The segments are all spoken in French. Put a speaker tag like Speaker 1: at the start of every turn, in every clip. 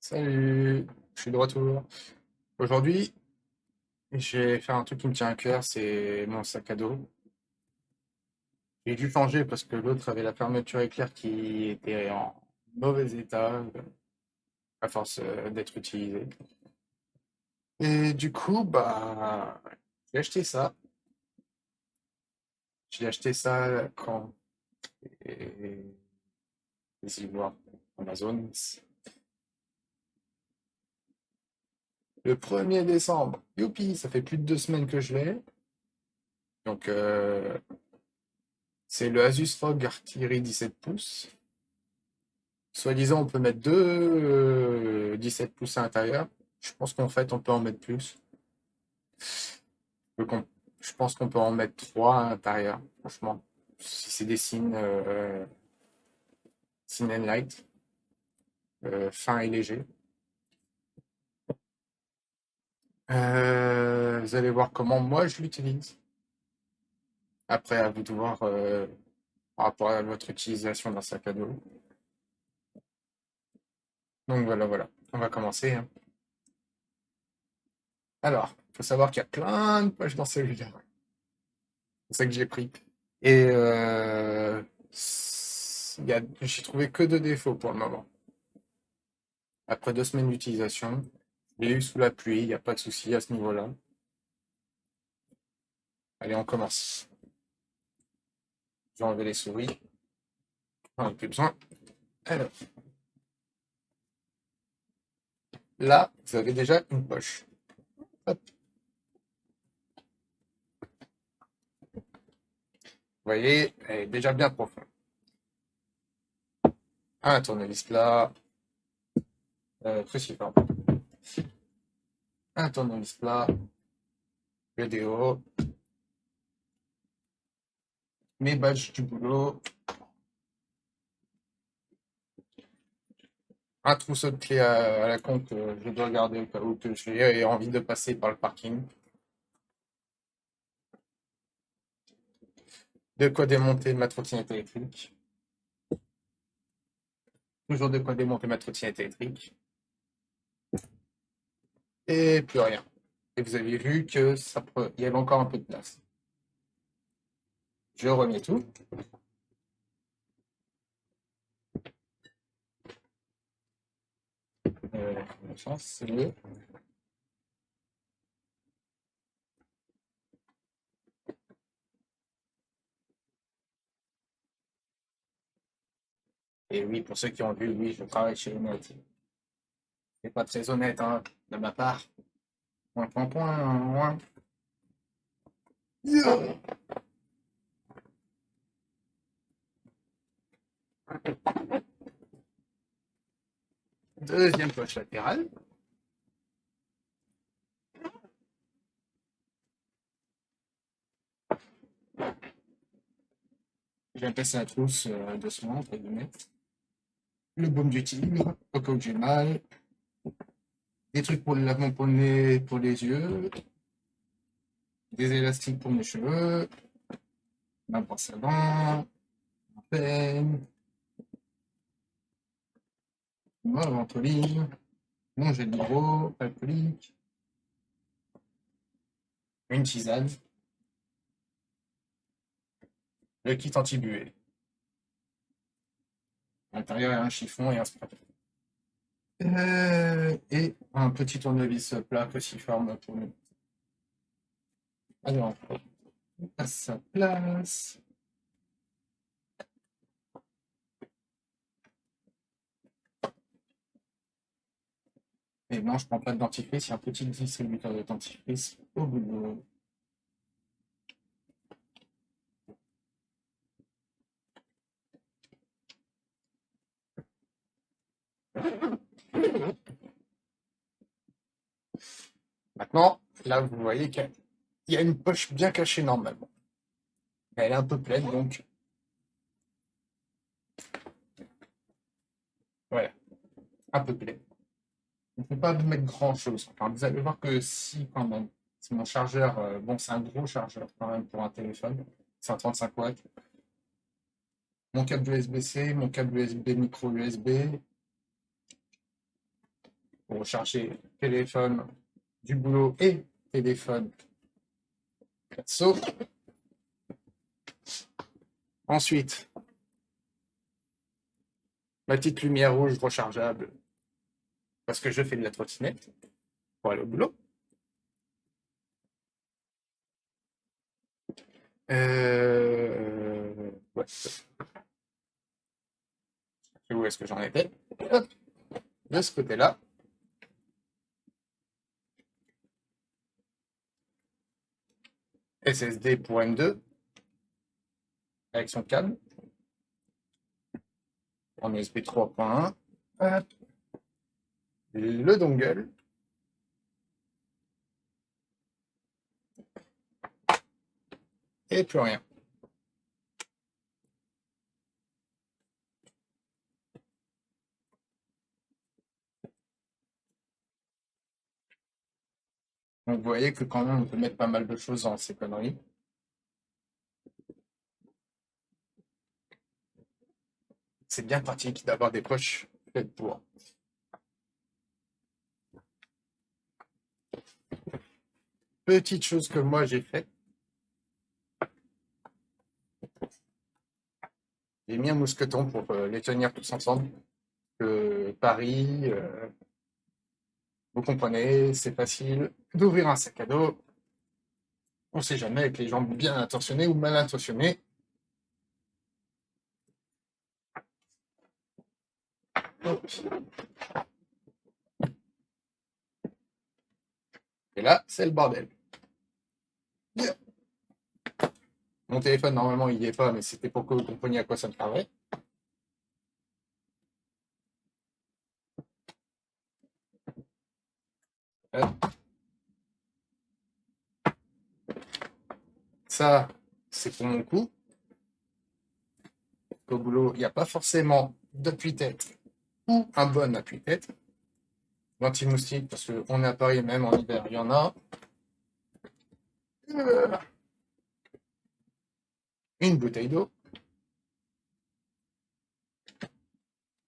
Speaker 1: Salut, je suis de retour. Aujourd'hui, je vais faire un truc qui me tient à cœur, c'est mon sac à dos. J'ai dû changer parce que l'autre avait la fermeture éclair qui était en mauvais état, à force d'être utilisé. Et du coup, bah, j'ai acheté ça. J'ai acheté ça quand? Et... Laissez voir. Amazon. Le 1er décembre. Youpi, ça fait plus de 2 semaines que je l'ai. Donc, c'est le Asus ROG Artillery 17 pouces. Soi-disant, on peut mettre deux 17 pouces à l'intérieur. Je pense qu'en fait, on peut en mettre plus. Donc, je pense qu'on peut en mettre trois à l'intérieur, franchement. Si c'est des signes thin and light, fins et légers. Vous allez voir comment moi je l'utilise. Après, à vous de voir par rapport à votre utilisation d'un sac à dos. Donc voilà, voilà. On va commencer, hein. Alors, il faut savoir qu'il y a plein de poches dans celui-là. C'est ça que j'ai pris. Et j'ai trouvé que deux défauts pour le moment. Après 2 semaines d'utilisation, je l'ai eu sous la pluie, il n'y a pas de souci à ce niveau-là. Allez, on commence. Je vais enlever les souris. On n'a plus besoin. Alors, là, vous avez déjà une poche. Hop. Vous voyez, elle est déjà bien profonde. Un tournevis plat, cruciforme. Un tournevis plat, BDO, mes badges du boulot, un trousseau de clés à la con que je dois garder au cas où que j'ai envie de passer par le parking. De quoi démonter ma trottinette électrique. Toujours de quoi démonter ma trottinette électrique. Et plus rien. Et vous avez vu que il y avait encore un peu de place. Je remets tout. La chance, c'est mieux. Et oui, pour ceux qui ont vu, oui, je travaille chez Honnête. C'est pas très honnête, hein, de ma part. Point, point, point, point. Deuxième poche latérale. Je vais passer la trousse doucement, entre guillemets. Le baume du tigre, au cas où j'ai mal. Des trucs pour le lavement pour le nez, pour les yeux. Des élastiques pour mes cheveux. Ma brosse à dents. Ma peigne. Ma ventoline. Mon gel hydroalcoolique. Une tisane. Le kit anti-buée. À l'intérieur, il y a un chiffon et un spray. Et un petit tournevis plat cruciforme pour nous. Alors, à sa place. Et non, je prends pas de dentifrice, il y a un petit distributeur de dentifrice au boulot. Maintenant, là, vous voyez qu'il y a une poche bien cachée normalement. Mais elle est un peu pleine, donc voilà, un peu pleine. On ne peut pas mettre grand-chose. Enfin, vous allez voir que si, quand même, c'est mon chargeur, bon, c'est un gros chargeur quand même pour un téléphone, c'est un 35 watts. Mon câble USB-C, mon câble USB micro USB, pour recharger téléphone du boulot et téléphone perso. Ensuite, ma petite lumière rouge rechargeable parce que je fais de la trottinette pour aller au boulot. Ouais. Où est-ce que j'en étais? Hop, de ce côté-là. SSD pour M2 avec son câble en USB 3.1. Le dongle. Et plus rien. Donc vous voyez que quand même on peut mettre pas mal de choses dans ces conneries. C'est bien pratique d'avoir des poches faites pour. Petite chose que moi j'ai fait. J'ai mis un mousqueton pour les tenir tous ensemble. Paris, vous comprenez, c'est facile d'ouvrir un sac à dos. On ne sait jamais avec les gens bien intentionnés ou mal intentionnés. Et là, c'est le bordel. Yeah. Mon téléphone, normalement, il n'y est pas, mais c'était pour que vous compreniez à quoi ça me servait. Ça, c'est pour mon coup. Au boulot, il n'y a pas forcément d'appui-tête ou un bon appui-tête. L'anti-moustique, parce qu'on est à Paris, même en hiver, il y en a. Une bouteille d'eau.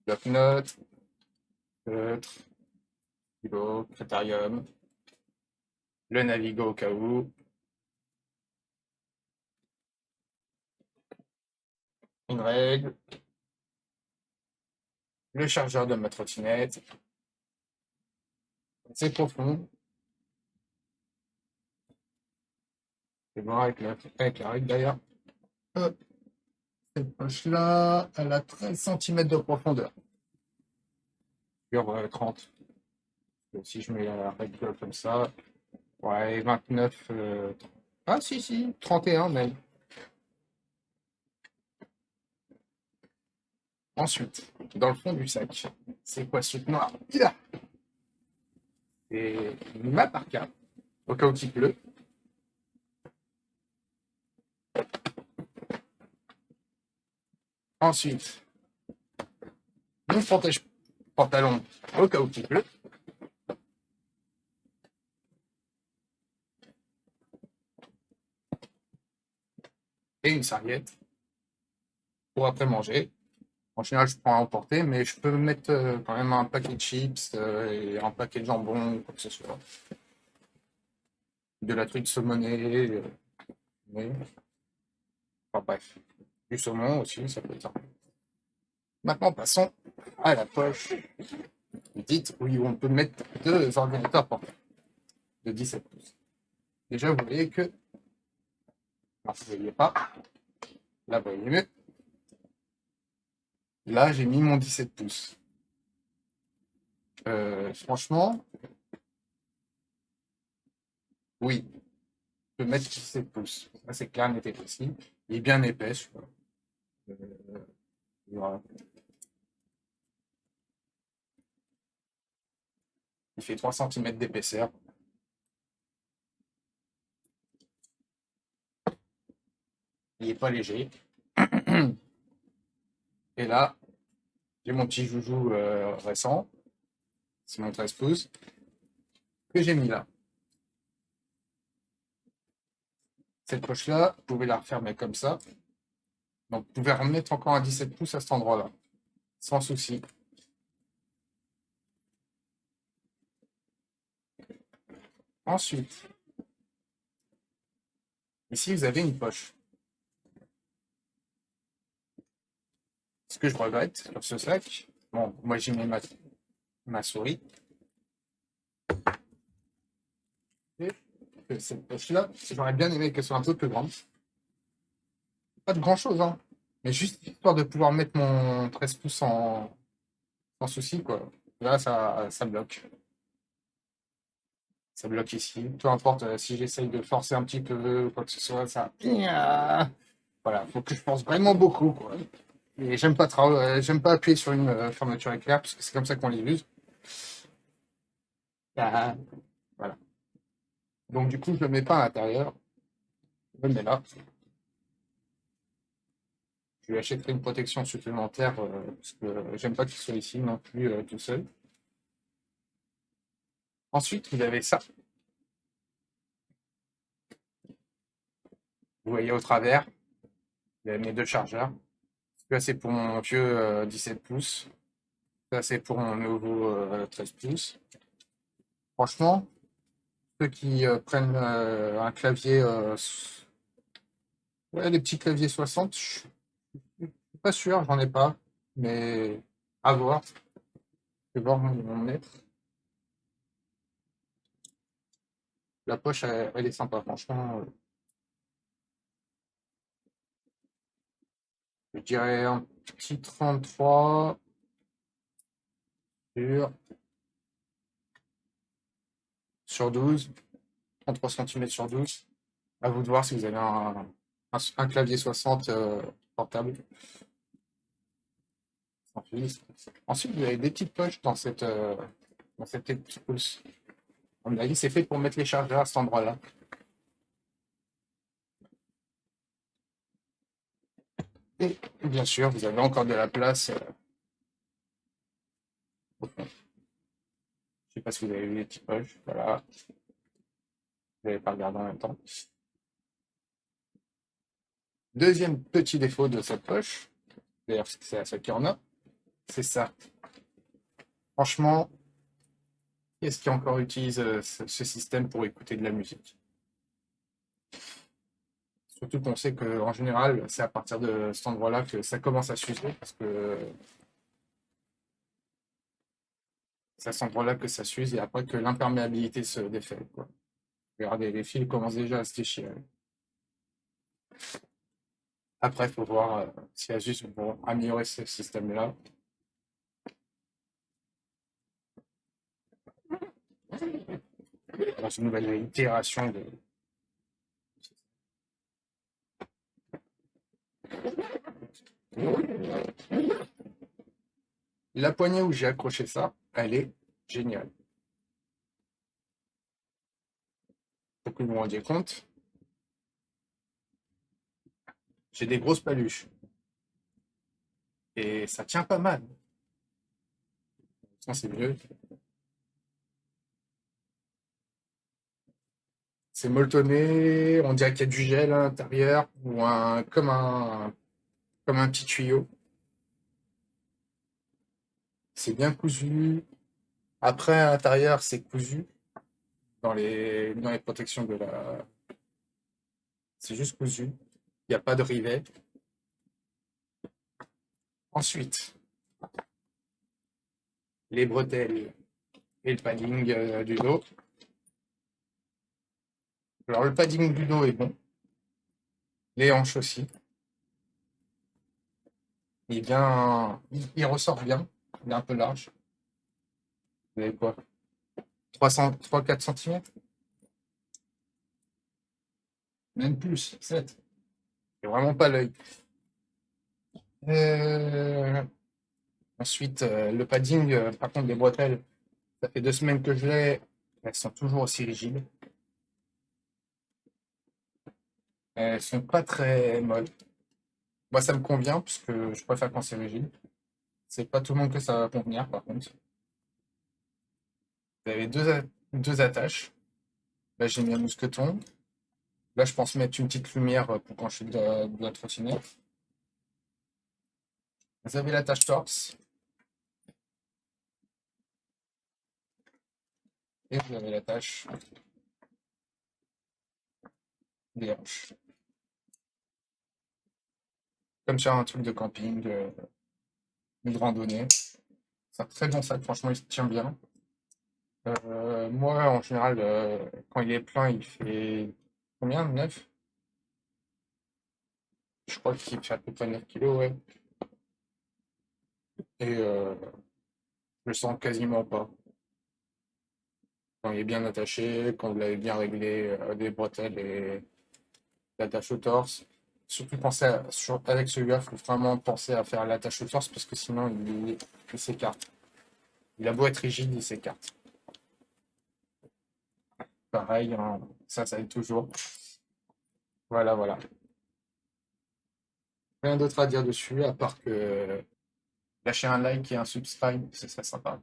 Speaker 1: Bloc-notes, feutre, stylo, critérium, le Navigo au cas où, une règle, le chargeur de ma trottinette. C'est profond. C'est bon avec la règle d'ailleurs. Cette poche-là, elle a 13 cm de profondeur. Sur 30. Si je mets la règle comme ça, ouais, 29. Ah si, 31 même. Ensuite, dans le fond du sac, c'est quoi ce truc noir? C'est ma parka, au cas où il pleut. Ensuite, mon pantalon, au cas où il pleut. Et une serviette pour après manger. En général, je prends à emporter, mais je peux mettre quand même un paquet de chips et un paquet de jambon, quoi que ce soit. De la truite saumonée. Enfin bref, du saumon aussi, ça peut être sympa. Maintenant, passons à la poche dite où on peut mettre deux ordinateurs portables de 17 pouces. Déjà, vous voyez que, alors, vous ne voyez pas, là, vous voyez mieux. Là, j'ai mis mon 17 pouces. Franchement, oui, je peux mettre 17 pouces. Ça, c'est clair, net et précis. Il est bien épais, je crois. Voilà. Il fait 3 cm d'épaisseur. Il n'est pas léger. Et là, j'ai mon petit joujou récent. C'est mon 13 pouces que j'ai mis là. Cette poche-là, vous pouvez la refermer comme ça. Donc, vous pouvez remettre encore un 17 pouces à cet endroit-là, sans souci. Ensuite, ici, vous avez une poche. Ce que je regrette sur ce sac, bon, moi j'ai mis ma souris. Et que cette poche-là, j'aurais bien aimé qu'elle soit un peu plus grande. Pas de grand-chose, hein. Mais juste histoire de pouvoir mettre mon 13 pouces sans souci, quoi. Là, ça bloque. Ça bloque ici. Peu importe si j'essaye de forcer un petit peu ou quoi que ce soit, ça. Voilà, faut que je force vraiment beaucoup, quoi. Et j'aime pas appuyer sur une fermeture éclair parce que c'est comme ça qu'on les use. Ah, voilà. Donc du coup, je le mets pas à l'intérieur. Je le mets là. Je lui achèterai une protection supplémentaire parce que j'aime pas qu'il soit ici non plus tout seul. Ensuite, vous avez ça. Vous voyez au travers, il y a mes deux chargeurs. Là, c'est pour mon vieux 17 pouces. Là, c'est pour mon nouveau 13 pouces. Franchement, ceux qui prennent un clavier, ouais, les petits claviers 60, je suis pas sûr, j'en ai pas, mais à voir. Je vais voir où ils vont me mettre. La poche, elle est sympa, franchement. Je dirais un petit 33 sur 12, 33 cm sur 12. À vous de voir si vous avez un clavier 60 portable. Sans fil. Ensuite, vous avez des petites poches dans cette petite pouce. À mon avis, c'est fait pour mettre les chargeurs à cet endroit-là. Et bien sûr, vous avez encore de la place au fond. Je sais pas si vous avez vu les petites poches. Voilà. Vous n'avez pas regardé en même temps. Deuxième petit défaut de cette poche, d'ailleurs c'est la seule qui en a, c'est ça. Franchement, qui est-ce qui encore utilise ce système pour écouter de la musique? Surtout qu'on sait qu'en général, c'est à partir de cet endroit-là que ça commence à s'user, parce que c'est à cet endroit-là que ça s'use et après que l'imperméabilité se défait, quoi. Regardez, les fils commencent déjà à se déchirer. Après, il faut voir s'il y a juste pour améliorer ce système-là. Dans une nouvelle itération de. La poignée où j'ai accroché ça, elle est géniale. Pour que vous vous rendiez compte, j'ai des grosses paluches. Et ça tient pas mal. Ça, c'est mieux. C'est molletonné, on dirait qu'il y a du gel à l'intérieur, ou comme un petit tuyau. C'est bien cousu. Après, à l'intérieur, c'est cousu dans les protections de la. C'est juste cousu. Il n'y a pas de rivet. Ensuite, les bretelles et le padding du dos. Alors, le padding du dos est bon. Les hanches aussi. Il ressort bien. Il est un peu large. Vous avez quoi? 3-4 cm? Même plus, 7. C'est vraiment pas l'œil. Euh, Ensuite, le padding, par contre, des bretelles, ça fait 2 semaines que je l'ai. Elles sont toujours aussi rigides. Elles sont pas très molles. Moi, ça me convient, parce que je préfère quand c'est rigide. C'est pas tout le monde que ça va convenir, par contre. Vous avez deux attaches. Là, j'ai mis un mousqueton. Là, je pense mettre une petite lumière pour quand je suis de la trottinette. Vous avez l'attache torse. Et vous avez l'attache des hanches. Comme sur un truc de camping, de randonnée. C'est un très bon sac, franchement, il se tient bien. Moi, en général, quand il est plein, il fait combien? 9. Je crois qu'il fait à peu près 9 kilos, ouais. Et je le sens quasiment pas. Quand il est bien attaché, quand vous l'avez bien réglé, des bretelles et l'attache au torse. Surtout avec celui-là, il faut vraiment penser à faire l'attache au torse parce que sinon il s'écarte. Il a beau être rigide, il s'écarte. Pareil, hein, ça aide toujours. Voilà, voilà. Rien d'autre à dire dessus, à part que lâcher un like et un subscribe, ce serait sympa.